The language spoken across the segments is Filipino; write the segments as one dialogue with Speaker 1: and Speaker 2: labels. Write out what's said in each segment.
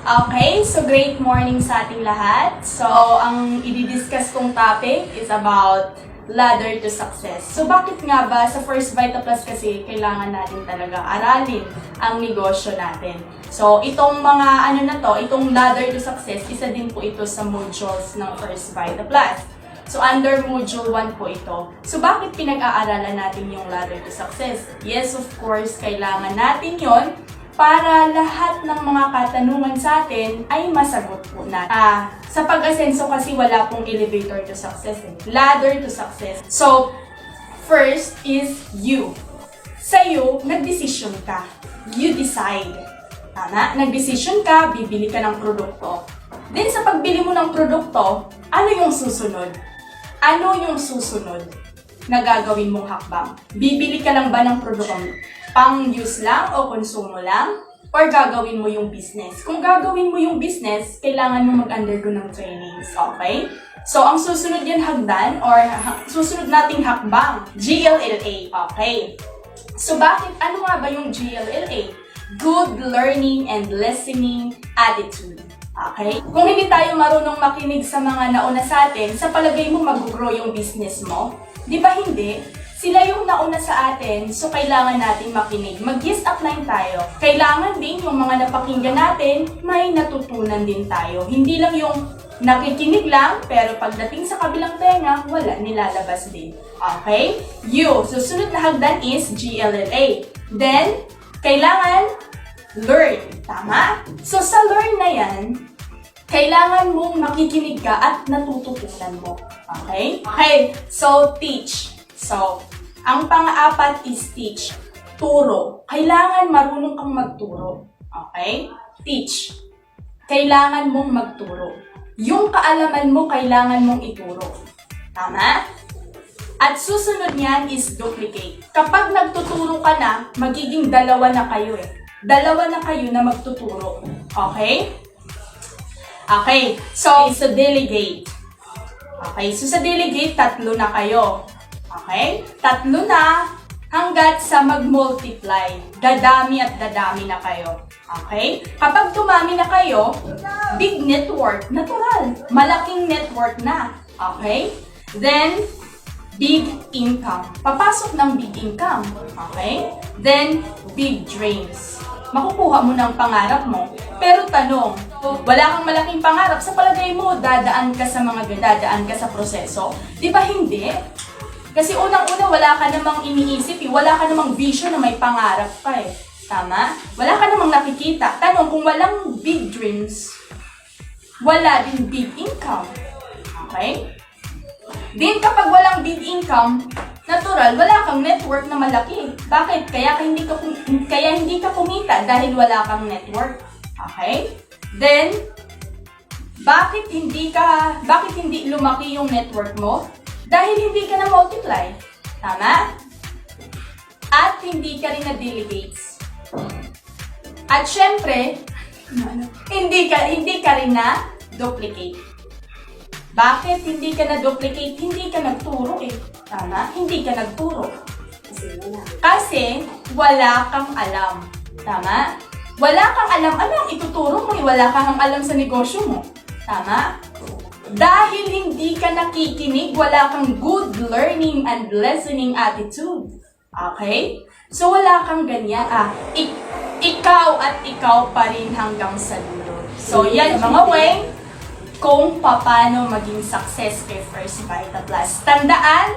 Speaker 1: Okay, so great morning sa ating lahat. So, ang i-discuss kong topic is about ladder to success. So, bakit nga ba sa First Vita Plus kasi kailangan natin talaga aralin ang negosyo natin? So, itong mga itong ladder to success, isa din po ito sa modules ng First Vita Plus. So, under Module 1 po ito. So, bakit pinag-aaralan natin yung ladder to success? Yes, of course, kailangan natin yon para lahat ng mga katanungan sa atin ay masagot po natin. Sa pag-asenso kasi wala pong elevator to success ladder to success. So, first is you. Sa'yo, nagdesisyon ka. You decide. Tama? Nagdesisyon ka, bibili ka ng produkto. Then, sa pagbili mo ng produkto, ano yung susunod? Ano yung susunod na gagawin mong hakbang? Bibili ka lang ba ng produkto? Pang-use lang o konsumo lang? Or gagawin mo yung business? Kung gagawin mo yung business, kailangan mo mag-undergo ng trainings, okay? So, ang susunod yan hagdan or susunod nating hakbang, GLLA, okay? So, ano nga ba yung GLLA? Good Learning and Listening Attitude. Okay? Kung hindi tayo marunong makinig sa mga nauna sa atin, sa palagay mo mag-grow yung business mo? Di ba hindi? Sila yung nauna sa atin, so kailangan natin makinig. Mag-yes upline tayo. Kailangan din yung mga napakinggan natin, may natutunan din tayo. Hindi lang yung nakikinig lang, pero pagdating sa kabilang tenga, wala, nilalabas din. Okay? Susunod na hagdan is GLLA. Then, kailangan learn. Tama? So, sa learn na yan, kailangan mong makikinig ka at natututunan mo. Okay? Okay, so teach. So, ang pang-apat is teach. Turo. Kailangan marunong kang magturo. Okay? Teach. Kailangan mong magturo. Yung kaalaman mo, kailangan mong ituro. Tama? At susunod niyan is duplicate. Kapag nagtuturo ka na, magiging dalawa na kayo Dalawa na kayo na magtuturo. Okay? Okay. So delegate. Okay. So, sa delegate, 3 na kayo. Okay? 3 na hanggat sa mag-multiply. Dadami at dadami na kayo. Okay? Kapag dumami na kayo, big network. Natural. Malaking network na. Okay? Then, big income. Papasok ng big income. Okay? Then, big dreams. Makukuha mo ng pangarap mo. Pero tanong, wala kang malaking pangarap, sa palagay mo, dadaan ka sa proseso? Di ba hindi? Kasi unang-una, wala ka namang iniisip, wala ka namang vision na may pangarap ka Tama? Wala ka namang nakikita. Tanong, kung walang big dreams, wala din big income. Okay? Din kapag walang big income, natural, wala kang network na malaki. Bakit? Kaya hindi ka kumita dahil wala kang network. Okay? Then, bakit hindi lumaki yung network mo? Dahil hindi ka na multiply. Tama? At hindi ka rin na delegates. At syempre, hindi ka rin na duplicate. Bakit hindi ka na duplicate? Hindi ka nagturo Tama? Hindi ka nagturo. Kasi wala kang alam. Tama? Wala kang alam. Ano ang ituturo mo? Wala kang alam sa negosyo mo. Tama? Dahil hindi ka nakikinig, wala kang good learning and listening attitude. Okay? So, wala kang ganyan. Ikaw at ikaw pa rin hanggang sa dulo. So, yan mga way kung paano maging success kay First Vita Plus. Tandaan,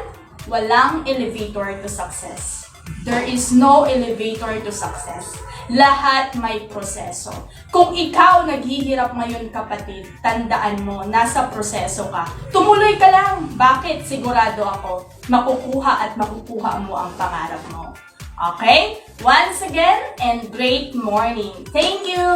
Speaker 1: walang elevator to success. There is no elevator to success. Lahat may proseso. Kung ikaw naghihirap ngayon kapatid, tandaan mo, nasa proseso ka. Tumuloy ka lang. Bakit? Sigurado ako, makukuha mo ang pangarap mo. Okay? Once again, and great morning. Thank you!